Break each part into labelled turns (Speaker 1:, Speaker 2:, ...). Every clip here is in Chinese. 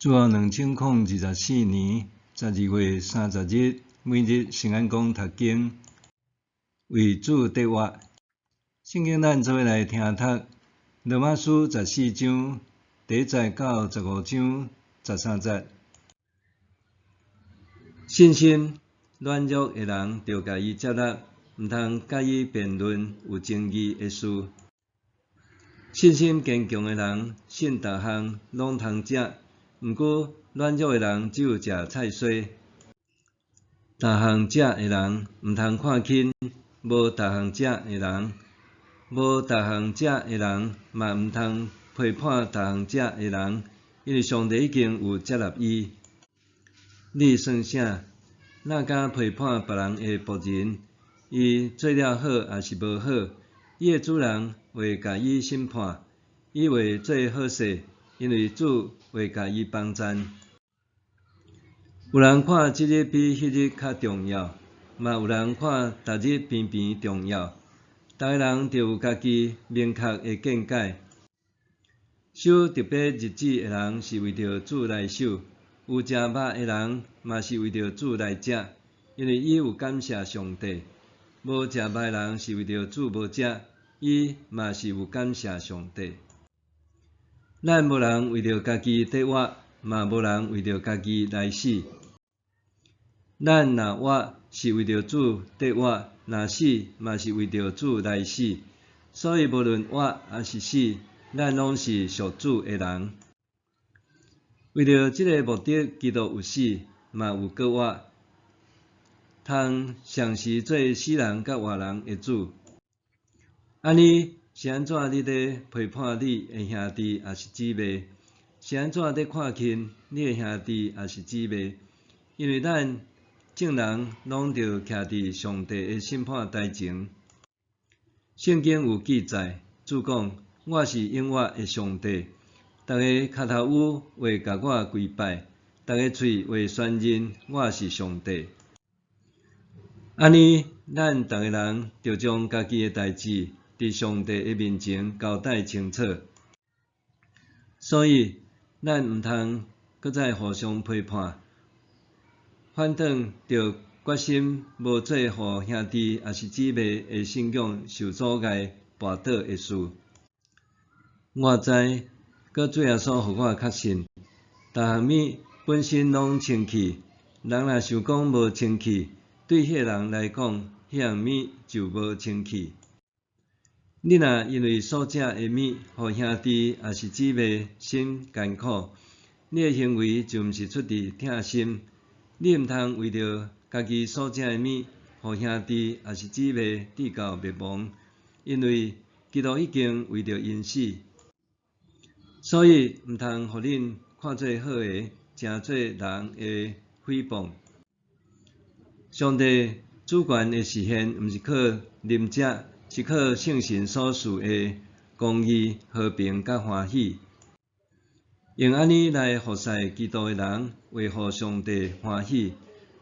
Speaker 1: 自2024年12月30日，每日圣安宫读经，为主得活。圣经咱做伙来听读，罗马书14章第1节到15章13节。信心软弱的人，着家己接纳，毋通甲伊辩论有争议的事。信心坚强的人，信逐项拢通食。毋过，软弱的人只有食菜脽。逐项食的人毋通看轻，无逐项食的人，无逐项食的人嘛毋通批判逐项食的人，因为上帝已经有接纳伊。你算啥？哪敢批判别人的仆人？伊做了好还是无好？伊的主人会甲伊审判，伊会做好势，因为主会甲伊帮赞。有人看即日比迄日较重要，嘛有人看逐日偏偏重要。逐个人着有家己明确的见解。守特别日子的人是为着主来守，有食肉的人嘛是为着主来食，因为伊有感谢上帝。无食肉的人是为着主无食，伊嘛是有感谢上帝。咱无人为着家己得活，嘛无人为着家己来死。咱若活是为着主得活，若死嘛是为着主来死。所以无论活还是死，咱拢是属主的人。为着即个目的，基督有死，嘛有搁活，通常时做死人甲活人的主。安尼是安怎？你咧批判你的兄弟还是姊妹？是安怎咧看轻你的兄弟还是姊妹？因为咱众人拢着徛伫上帝的审判台前。圣经有记载，主讲：我是永活的上帝，逐个骹头乌会甲我跪拜，逐个喙会宣认我是上帝。安尼，咱逐个人着将家己的代志伫上帝的面前交代清楚。所以，咱毋通搁再互相批判，反倒着决心无做互兄弟还是姊妹的信仰受阻碍、绊倒的事。我知，搁主耶稣互我确信，逐项物本身拢清气。人若想讲无清气，对迄个人来讲，迄项物就无清气。你若因为所食的物，互兄弟还是姊妹心艰苦，你的行为就毋是出于疼心。你毋通为着家己所食的物，互兄弟还是姊妹直到灭亡，因为基督已经为着因死。所以毋通互恁看做好的，诚做人的诽谤。上帝主权的实现，毋是靠仁者，是靠圣神所赐的公义、和平甲欢喜。用安尼来服侍基督的人，会互上帝欢喜，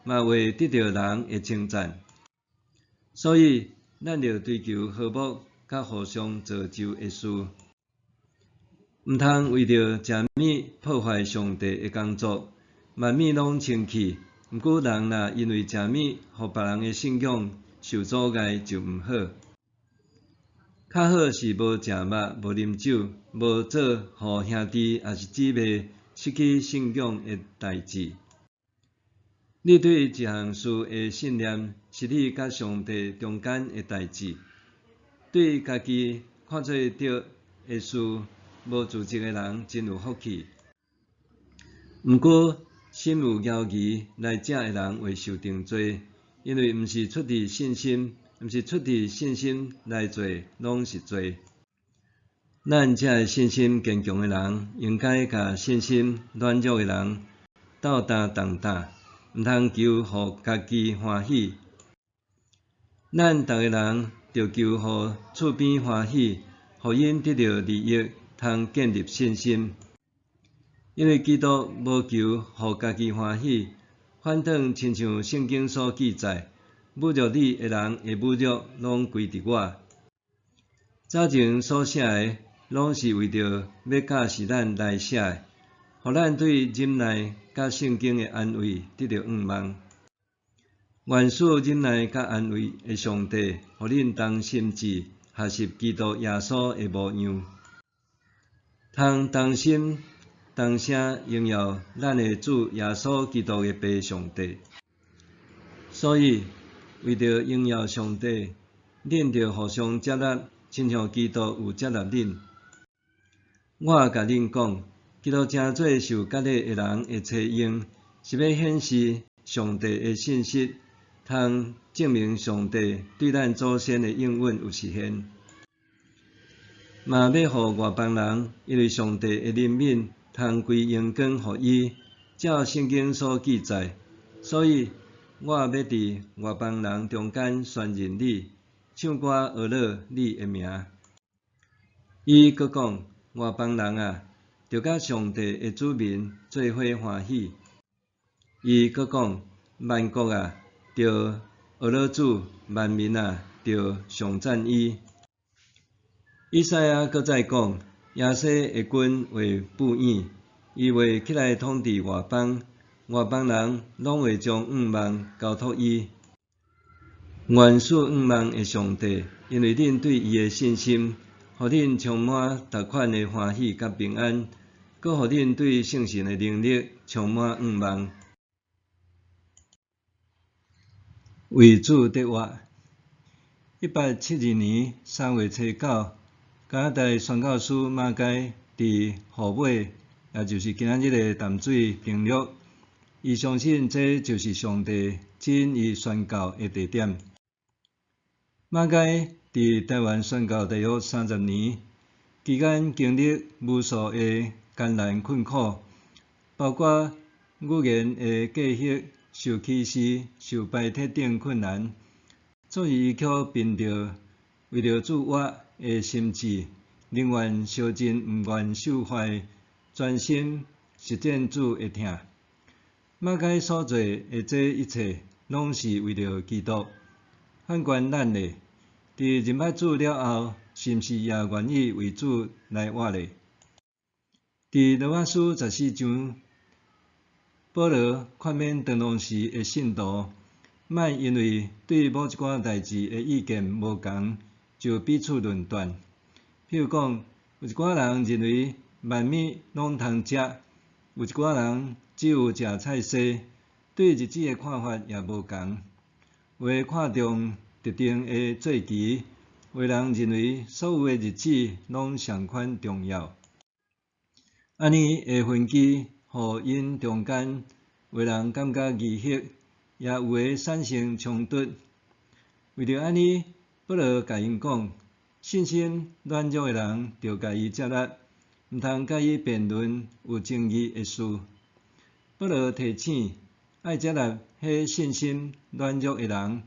Speaker 1: 嘛会得到人的称赞。所以，咱着追求和睦甲互相造就的事，毋通为着食物破坏上帝的工作。万物拢清气，毋过人若因为食物，互别人的信仰受阻碍，就毋好。较好是无食肉、无啉酒、无做互兄弟还是姊妹失去信仰的代志。你对一项事的信念，是你甲上帝中间的代志。对家己看做对的事无自责的人，真有福气。毋过，心有犹疑来食的人会受定罪，因为毋是出于信心。毋是出于信心来做，拢是罪。咱这个信心坚强的人，应该甲信心软弱的人斗担同担，毋通求互家己欢喜。咱逐个人着求互厝边欢喜，互因得到利益，通建立信心。因为基督无求互家己欢喜，反倒亲像圣经所记载。侮辱你的人的侮辱，拢归伫我。早前所写的，拢是为着要教示咱来写的，互咱对忍耐甲圣经的安慰得到盼望。愿使忍耐甲安慰的上帝，互恁同心志学习基督耶稣的模样，通同心同声荣耀咱的主耶稣基督的父上帝。所以，为着荣耀上帝，恁着互相接纳，亲像基督有接纳恁。我甲恁讲，基督正做受割礼的人的切用，是要显示上帝的信息，通证明上帝对咱祖先的应允有实现，嘛要互外邦人因为上帝的怜悯，通归荣光互伊，照圣经所记载。所以，我要伫外邦人中间宣认你，唱歌学乐你的名。伊阁讲，外邦人啊，着甲上帝的子民做伙欢喜。伊阁讲，万国啊，着学乐主；万民啊，着上赞伊。以赛亚阁再讲，亚西的君为布影，伊会起来统治外邦，外邦人拢会将盼望交托伊。愿使盼望的上帝，因为恁对伊的信心，互恁充满逐款的欢喜甲平安，阁互恁对圣神的能力充满盼望。为主得活。1872年3月初9，加拿大宣教师马偕伫河尾，也就是今仔日的淡水平陆，伊相信这就是上帝指引伊宣教的地点。马偕伫台湾宣教大约30年，期间经历无数的艰难困苦，包括语言的隔阂、受歧视、受排斥等困难，总是伊却凭着为着主活的心志，宁愿烧尽，毋愿受坏，专心实践主的听。马偕所做的这一切，拢是为着基督。反观咱咧，伫认捌主了后，是毋是也愿意为主来活咧？伫罗马书14章，保罗劝勉当当时的信徒，莫因为对某一寡代志的意见无同，就彼此论断。譬如讲，有一寡人认为万物拢通食，有一寡人只有食菜脩，对日子的看法也无同。有的看重特定的节期，有的人认为所有的日子拢同款重要。安尼的分歧，互因中间有的人感觉异隙，也有的产生冲突。为着安尼，保罗甲因讲，信心软弱的人着甲伊接纳，毋通甲伊辩论有争议的事。保罗提醒，爱接纳迄信心软弱的人，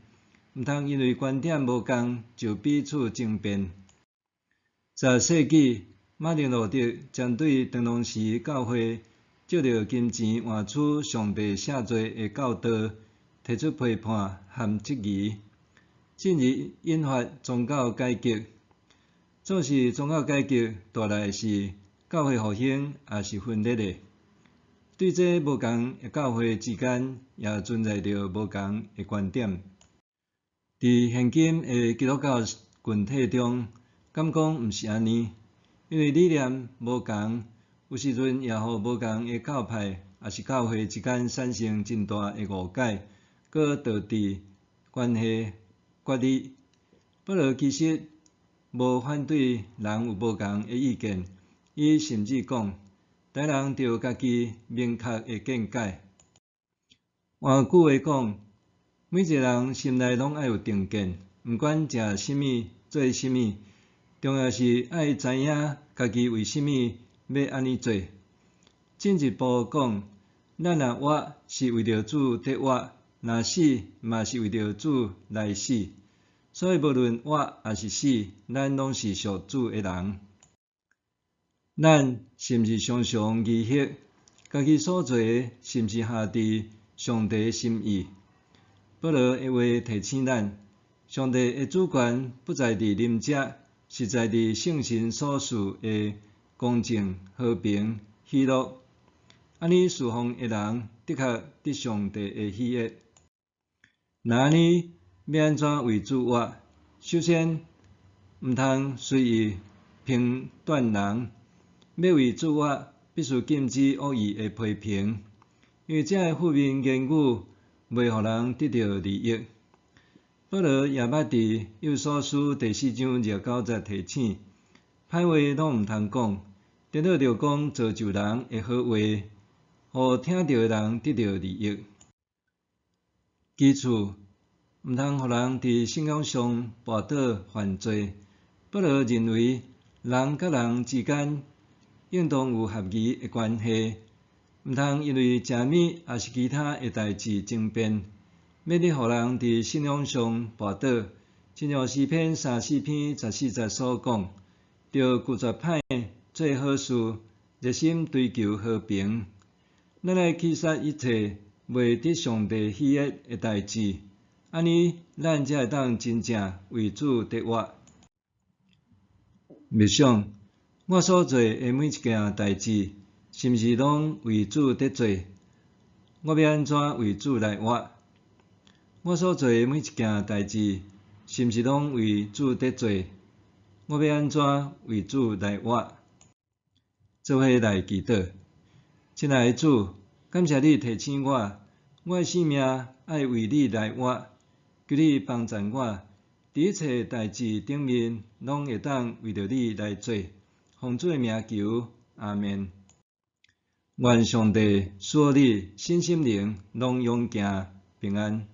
Speaker 1: 毋通因为观点无同就彼此争辩。10世纪，马丁路德针对当当时教会借着金钱换取上帝赦罪的教导，提出批判和质疑，进而引发宗教改革。总是宗教改革带来是教会复兴，也是分裂的。对这无同的教会之间，也存在着无同的观点。伫现今的基督教群体中，敢讲毋是安尼？因为理念无同，有时阵也互无同的教派也是教会之间产生真大的误解，搁导致关系决裂。保罗其实无反对人有无同的意见，伊甚至讲，大人着有家己明确的见解。换句话讲，每一个人心内拢爱有定见，毋管食甚物、做甚物，重要是爱知影家己为甚物要安尼做。进一步讲，咱若活是为着主得活，若死嘛是为着主来死。所以无论活还是死，咱拢是属主的人。咱是毋是常常疑惑，家己所做的是毋是合伫上帝的心意？保罗的话提醒咱，上帝的主权不在伫临者，是在伫圣神所赐的公正、和平、喜乐。安尼侍奉的人的确得上帝的喜悦。那安尼要安怎为主活？首先，毋通随意评断人。要为主活，必须禁止恶意的批评，因为这个负面言语袂互人得到利益。保罗也捌伫幼所书第4章29节提醒，歹话拢毋通讲，颠倒着讲造就人的好话，互听到的人得到利益。其次，毋通互人伫信仰上绊倒犯罪。保罗认为，人甲人之间应当有合宜的关系，毋通因为食物也是其他的代志争辩，要你互人伫信仰上绊倒。亲像诗篇34篇14节所讲，着拒绝歹做好事，热心追求和平。咱来击杀一切袂得上帝喜悦的代志，安尼咱才会当真正为主得活。默想，我所做的每一件代志，是毋是拢为主得做？我要安怎为主来活？我所做的每一件代志，是毋是拢为主得做？我要安怎为主来活？做伙来祈祷。亲爱的主，感谢你提醒我，我的生命爱为你来活，求你帮助我，伫一切代志顶面，拢会当为着你来做。奉主的名求，阿们。愿上帝赐予你身心灵拢永行平安。